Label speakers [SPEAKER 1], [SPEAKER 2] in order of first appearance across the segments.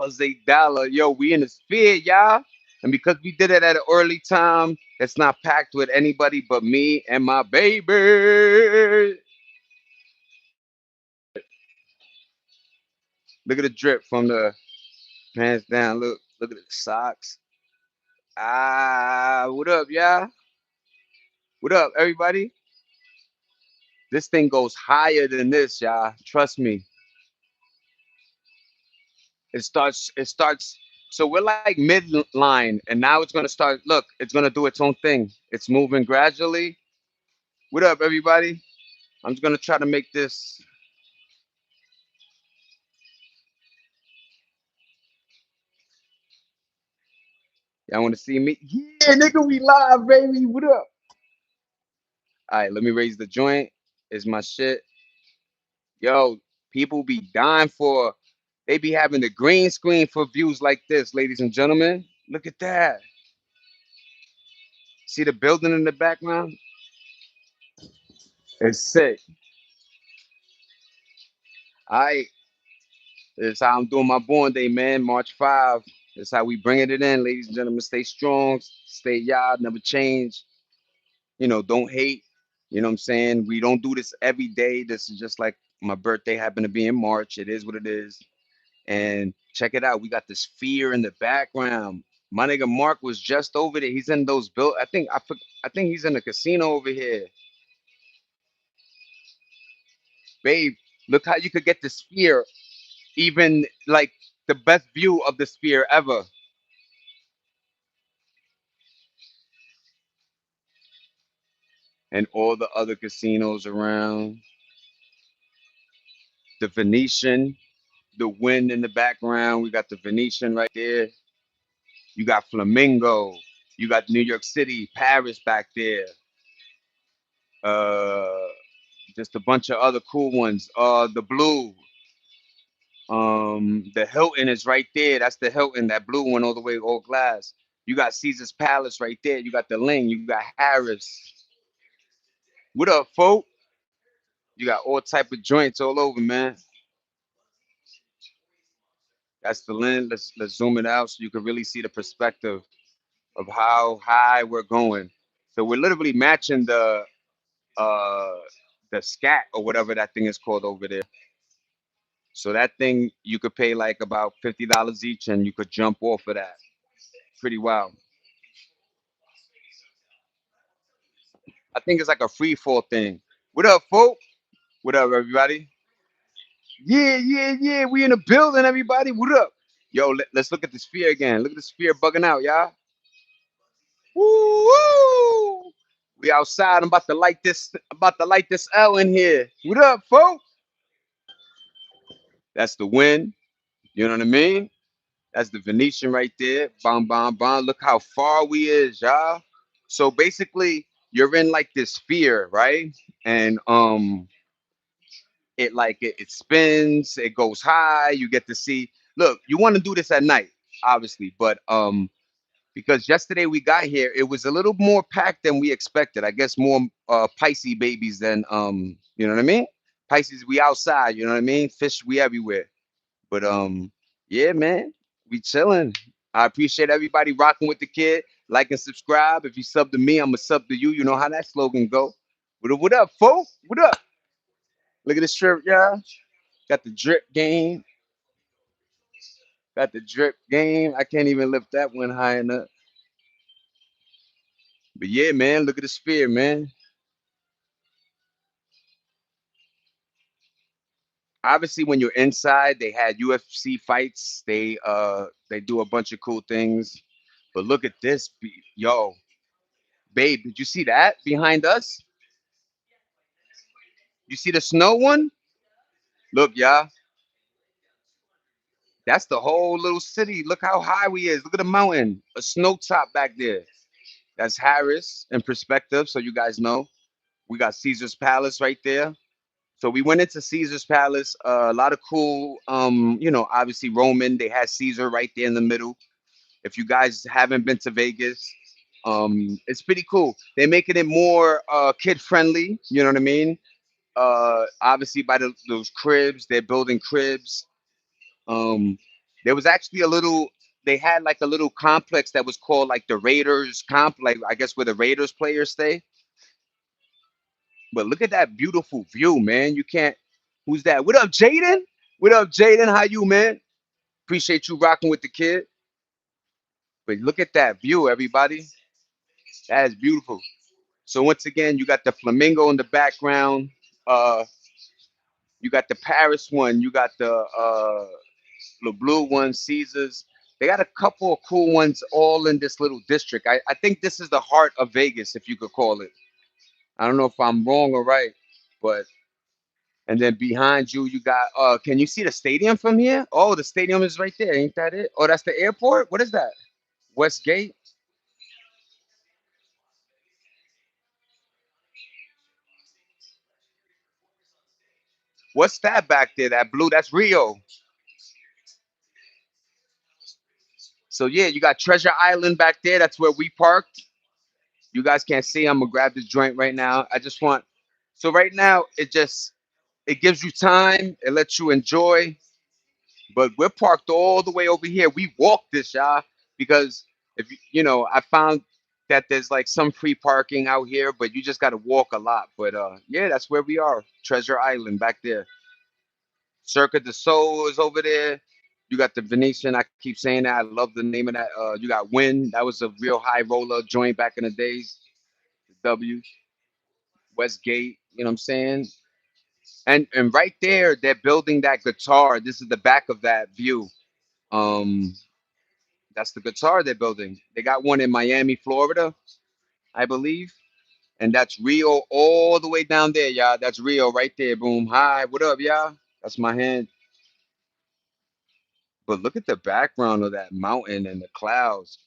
[SPEAKER 1] Jose Dollar. Yo, we in the sphere, y'all. And because we did it at an early time, it's not packed with anybody but me and my baby. Look at the drip from the pants down. Look at the socks. Ah, what up, y'all? What up, everybody? This thing goes higher than this, y'all. Trust me. It starts. So we're like midline, and now it's gonna start. Look, it's gonna do its own thing. It's moving gradually. What up, everybody? I'm just gonna try to make this. Y'all want to see me? Yeah, nigga, we live, baby. What up? All right, let me raise the joint. Is my shit. Yo, people be dying for. They be having the green screen for views like this, ladies and gentlemen. Look at that. See the building in the background? It's sick. All right, this is how I'm doing my born day, man. March 5. That's how we bringing it in, ladies and gentlemen. Stay strong, stay y'all, never change. Don't hate. You know what I'm saying? We don't do this every day. This is just like my birthday happened to be in March. It is what it is. And check it out. We got this fear in the background. My nigga Mark was just over there. He's in those built. I think he's in the casino over here. Babe, look how you could get the sphere, even like the best view of the sphere ever. And all the other casinos around. The Venetian, the wind in the background. We got the Venetian right there. You got Flamingo. You got New York City, Paris back there. Uh, just a bunch of other cool ones. The Blue. The Hilton is right there. That's the Hilton, that blue one all the way all glass. You got Caesar's Palace right there. You got the Ling. You got Harris. What up, folk? You got all type of joints all over, man. That's the lens. Let's zoom it out so you can really see the perspective of how high we're going. So we're literally matching uh the scat or whatever that thing is called over there. So that thing you could pay like about $50 each and you could jump off of that. Pretty wild. I think it's like a free fall thing. What up, folk? What up, everybody? Yeah, yeah, yeah. We in the building, everybody. What up? Yo, let's look at the sphere again. Look at the sphere bugging out, y'all. Woo! Woo! We outside. I'm about to light this. I'm about to light this L in here. What up, folk? That's the wind. You know what I mean? That's the Venetian right there. Bam, bam, bam. Look how far we is, y'all. So basically, you're in like this sphere, right? And it spins. It goes high. You get to see. Look, you want to do this at night, obviously, but because yesterday we got here, it was a little more packed than we expected. I guess more Pisces babies than you know what I mean? Pisces, we outside, you know what I mean? Fish, we everywhere. But yeah, man, we chilling. I appreciate everybody rocking with the kid. Like and subscribe. If you sub to me, I'm a sub to you. You know how that slogan go. What up, folks? What up? Look at this shirt, y'all. Got the drip game. Got the drip game. I can't even lift that one high enough. But yeah, man, look at the sphere, man. Obviously, when you're inside, they had UFC fights. They do a bunch of cool things. But look at this, yo, babe. Did you see that behind us? You see the snow one? Look, y'all. That's the whole little city. Look how high we is. Look at the mountain. A snow top back there. That's Harris in perspective, so you guys know. We got Caesar's Palace right there. So we went into Caesar's Palace. A lot of cool, obviously Roman. They had Caesar right there in the middle. If you guys haven't been to Vegas, it's pretty cool. They're making it more kid friendly. You know what I mean? Obviously by those cribs, they're building cribs. Um, There was actually a little. They had like a little complex that was called like the Raiders comp, like I guess where the Raiders players stay. But look at that beautiful view, man. You can't. Who's that? What up, Jaden? What up, Jaden? How you, man? Appreciate you rocking with the kid. But look at that view, everybody. That is beautiful. So once again, you got the flamingo in the background. Uh, you got the Paris one. You got the blue one, Caesars. They got a couple of cool ones all in this little district. I think this is the heart of Vegas, if you could call it. I don't know if I'm wrong or right, but and then behind you, you got can you see the stadium from here? Oh, the stadium is right there. Ain't that it? Oh, that's the airport? What is that? Westgate? What's that back there? That blue? That's Rio. So yeah, you got Treasure Island back there. That's where we parked. You guys can't see. I'm gonna grab this joint right now. I just want. So right now, it gives you time. It lets you enjoy. But we're parked all the way over here. We walked this, y'all, because if I found that there's like some free parking out here, but you just got to walk a lot. But yeah, that's where we are. Treasure Island back there. Cirque du Soleil is over there. You got the Venetian. I keep saying that. I love the name of that. You got Win. That was a real high roller joint back in the days. W Westgate. You know what I'm saying? And right there, they're building that guitar. This is the back of that view. Um, that's the guitar they're building. They got one in Miami, Florida, I believe. And that's Rio all the way down there, y'all. That's Rio right there. Boom. Hi, what up, y'all? That's my hand. But look at the background of that mountain and the clouds.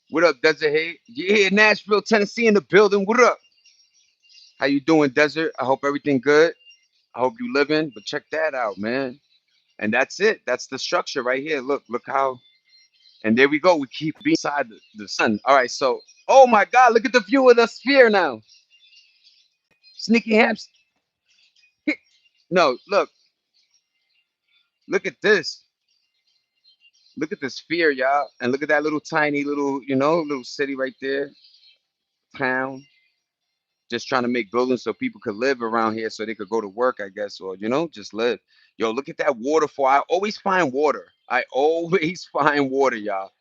[SPEAKER 1] What up, Desert Hey? You here, Nashville, Tennessee in the building. What up? How you doing, Desert? I hope everything good. I hope you living. But check that out, man. And that's it. That's the structure right here. Look how. And there we go. We keep being inside the sun. All right. So, oh my God, look at the view of the sphere now. Sneaky Hamps. No, look at this. Look at the sphere, y'all. And look at that little tiny little city right there, town. Just trying to make buildings so people could live around here so they could go to work, I guess, or, just live. Yo, look at that waterfall. I always find water. I always find water, y'all.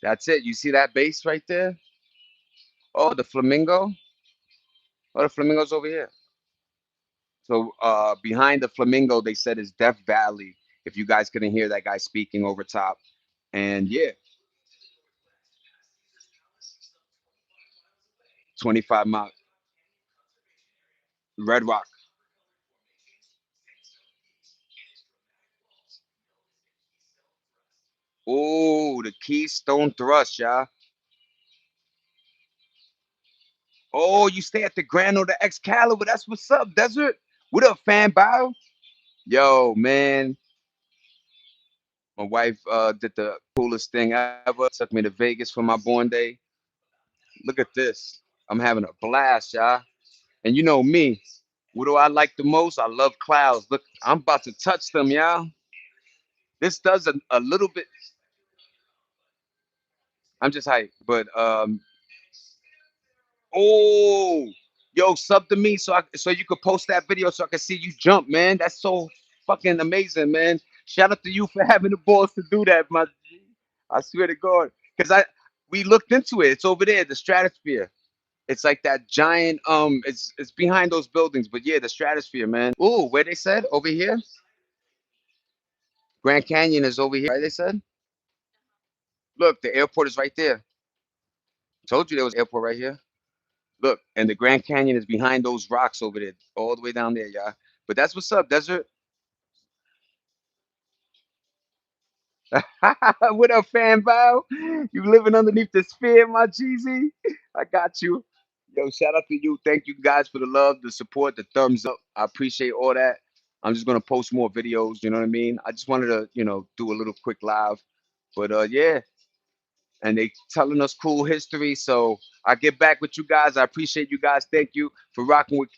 [SPEAKER 1] That's it. You see that base right there? Oh, the flamingo. Oh, the flamingo's over here. So behind the flamingo, they said is Death Valley. If you guys couldn't hear that guy speaking over top. And yeah, 25 mile Red Rock. Oh, the Keystone Thrust, y'all. Oh, you stay at the Grand or the Excalibur. That's what's up, Desert. What up, fan bow? Yo, man. My wife did the coolest thing ever. Took me to Vegas for my born day. Look at this. I'm having a blast, y'all. And you know me. What do I like the most? I love clouds. Look, I'm about to touch them, y'all. This does a little bit. I'm just hyped. But oh, yo, sub to me so you could post that video so I can see you jump, man. That's so fucking amazing, man. Shout out to you for having the balls to do that, my G. I swear to God, because we looked into it. It's over there, the Stratosphere. It's like that giant. It's behind those buildings, but yeah, the Stratosphere, man. Ooh, where they said over here, Grand Canyon is over here. Right? They said. Look, the airport is right there. Told you there was an airport right here. Look, and the Grand Canyon is behind those rocks over there, all the way down there, y'all. But that's what's up, Desert. What up, fan bow? You living underneath the sphere, my Jeezy? I got you. Yo, shout out to you. Thank you guys for the love, the support, the thumbs up. I appreciate all that. I'm just gonna post more videos. You know what I mean? I just wanted to, do a little quick live. But yeah, and they telling us cool history. So I get back with you guys. I appreciate you guys. Thank you for rocking with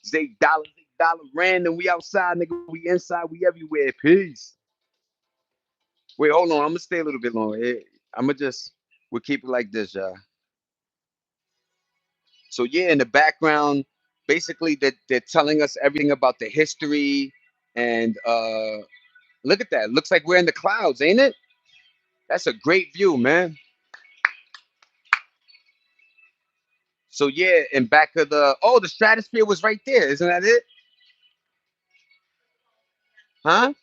[SPEAKER 1] Zay Dollar, Zay Dollar Random. We outside, nigga. We inside. We everywhere. Peace. Wait, hold on. I'm gonna stay a little bit longer. I'm gonna just we'll keep it like this, y'all. So yeah, in the background, basically they're telling us everything about the history, and look at that. Looks like we're in the clouds, ain't it? That's a great view, man. So yeah, in back of the stratosphere was right there, isn't that it? Huh?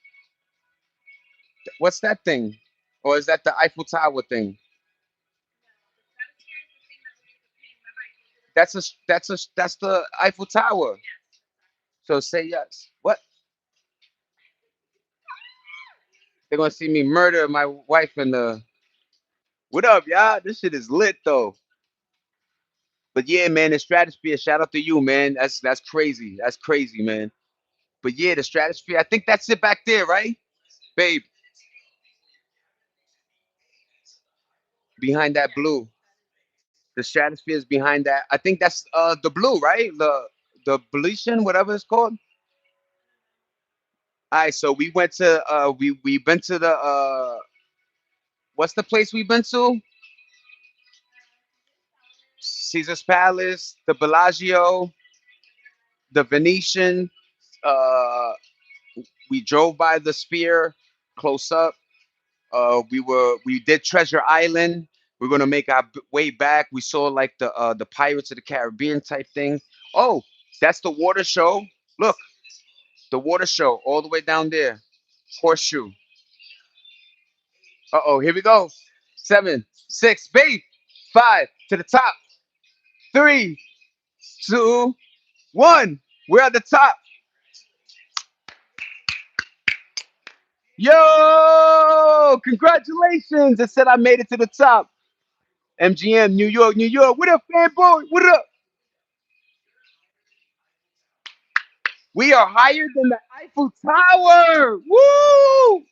[SPEAKER 1] What's that thing? Or is that the Eiffel Tower thing? That's the Eiffel Tower. So say yes. What? They're gonna see me murder my wife and the. What up, y'all? This shit is lit though. But yeah, man, the stratosphere. Shout out to you, man. That's crazy. That's crazy, man. But yeah, the stratosphere. I think that's it back there, right, babe? Behind that blue. The stratosphere is behind that. I think that's the blue, right? The Belician, whatever it's called. All right, so we went to we've been to the what's the place we've been to? Caesar's Palace, the Bellagio, the Venetian. Uh, we drove by the Sphere close up. We did Treasure Island. We're gonna make our way back. We saw like the Pirates of the Caribbean type thing. Oh, that's the water show. Look, the water show all the way down there. Horseshoe. Uh-oh, here we go. 7, 6, babe. 5 to the top. 3, 2, 1. We're at the top. Yo, congratulations. It said I made it to the top. MGM, New York, New York. What up, fanboy? What up? We are higher than the Eiffel Tower. Woo!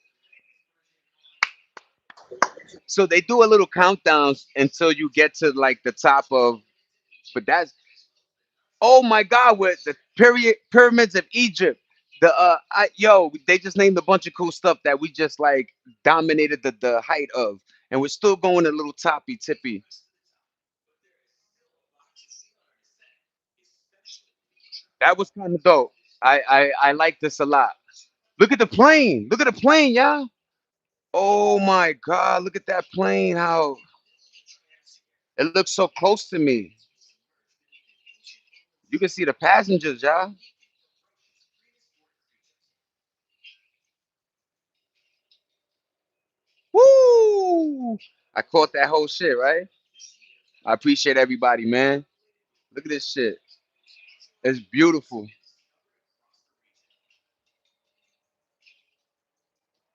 [SPEAKER 1] So they do a little countdowns until you get to like the top of, but that's, oh my God, with the pyramids of Egypt. They just named a bunch of cool stuff that we just like dominated the height of, and we're still going a little toppy tippy. That was kind of dope. I like this a lot. Look at the plane. Look at the plane, y'all. Oh my God, look at that plane. How it looks so close to me. You can see the passengers, y'all. Woo! I caught that whole shit, right? I appreciate everybody, man. Look at this shit. It's beautiful.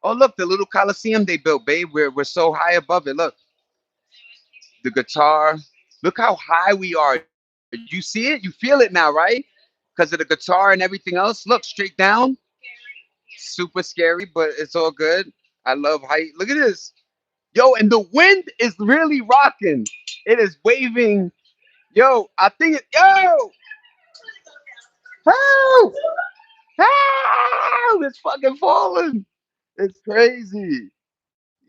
[SPEAKER 1] Oh, look, the little Coliseum they built, babe. We're so high above it. Look, the guitar. Look how high we are. You see it? You feel it now, right? Because of the guitar and everything else. Look, straight down. Super scary, but it's all good. I love height. Look at this. Yo, and the wind is really rocking. It is waving. Yo, I think it. Yo! Help! Help! It's fucking falling. It's crazy.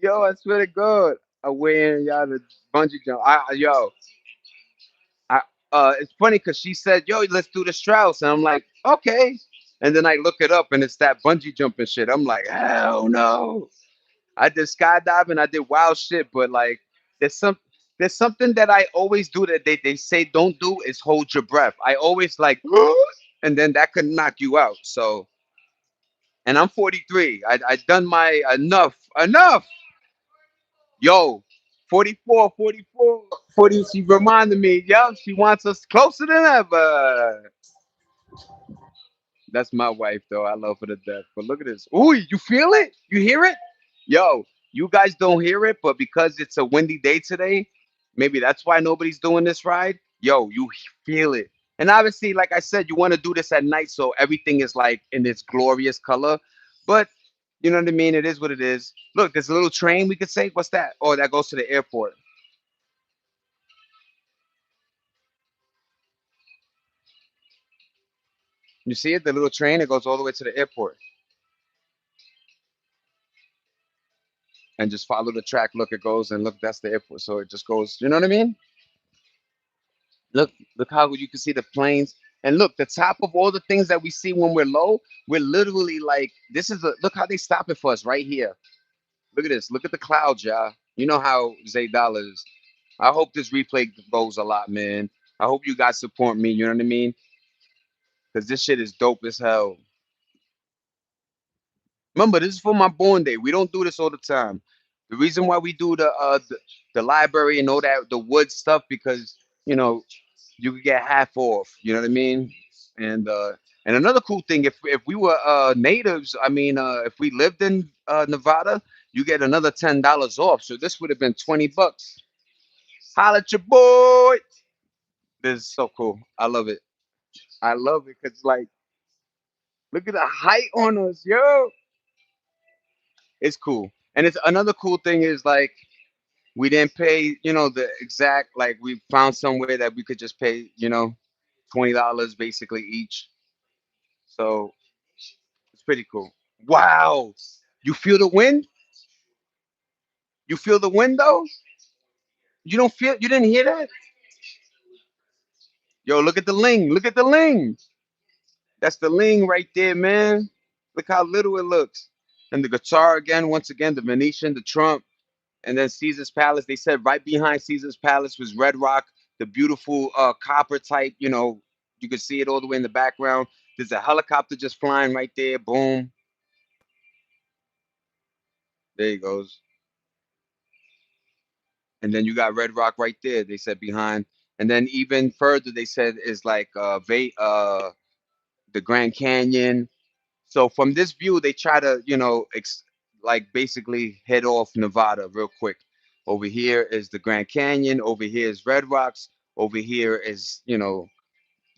[SPEAKER 1] Yo, I swear to God. I wearing y'all the bungee jump. I it's funny because she said, "Yo, let's do the Strauss," and I'm like, "Okay." And then I look it up, and it's that bungee jumping shit. I'm like, "Hell no!" I did skydiving, I did wild shit, but like, there's some there's something that I always do that they say don't do is hold your breath. I always like, and then that could knock you out. So, and I'm 43. I done my enough. Yo, 44, 44, 40. She reminded me, yo, she wants us closer than ever. That's my wife, though. I love her to death. But look at this. Ooh, you feel it? You hear it? Yo, you guys don't hear it, but because it's a windy day today, maybe that's why nobody's doing this ride. Yo, you feel it. And obviously, like I said, you want to do this at night so everything is like in its glorious color. But you know what I mean? It is what it is. Look, there's a little train we could say. What's that? Oh, that goes to the airport. You see it? The little train, it goes all the way to the airport. And just follow the track. Look, it goes and look, that's the airport. So it just goes, you know what I mean? Look, look how you can see the planes. And look, the top of all the things that we see when we're low, we're literally like, this is a look how they stop it for us right here. Look at this. Look at the clouds, y'all. You know how Zay Dollars. I hope this replay goes a lot, man. I hope you guys support me. You know what I mean? Because this shit is dope as hell. Remember, this is for my born day. We don't do this all the time. The reason why we do the library and all that the wood stuff because you know you could get half off. You know what I mean? And another cool thing, if we were natives, I mean, if we lived in Nevada, you get another $10 off. So this would have been $20. Holla at your boy. This is so cool. I love it. I love it because like, look at the height on us, yo. It's cool. And it's another cool thing is like we didn't pay, the exact like we found somewhere that we could just pay, $20 basically each. So it's pretty cool. Wow. You feel the wind? You feel the wind though? You didn't hear that? Yo, look at the ling. Look at the ling. That's the ling right there, man. Look how little it looks. And the guitar again, once again, the Venetian, the Trump, and then Caesar's Palace. They said right behind Caesar's Palace was Red Rock, the beautiful copper type, you could see it all the way in the background. There's a helicopter just flying right there. Boom. There he goes. And then you got Red Rock right there. They said behind. And then even further, they said is like the Grand Canyon. So from this view, they try to, like basically head off Nevada real quick. Over here is the Grand Canyon. Over here is Red Rocks. Over here is, the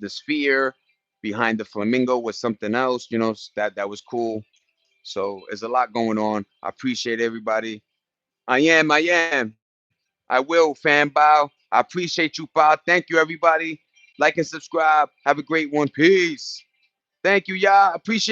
[SPEAKER 1] Sphere. Behind the Flamingo was something else, that was cool. So there's a lot going on. I appreciate everybody. I am. I will, fan bow. I appreciate you, pal. Thank you, everybody. Like and subscribe. Have a great one. Peace. Thank you, y'all. Appreciate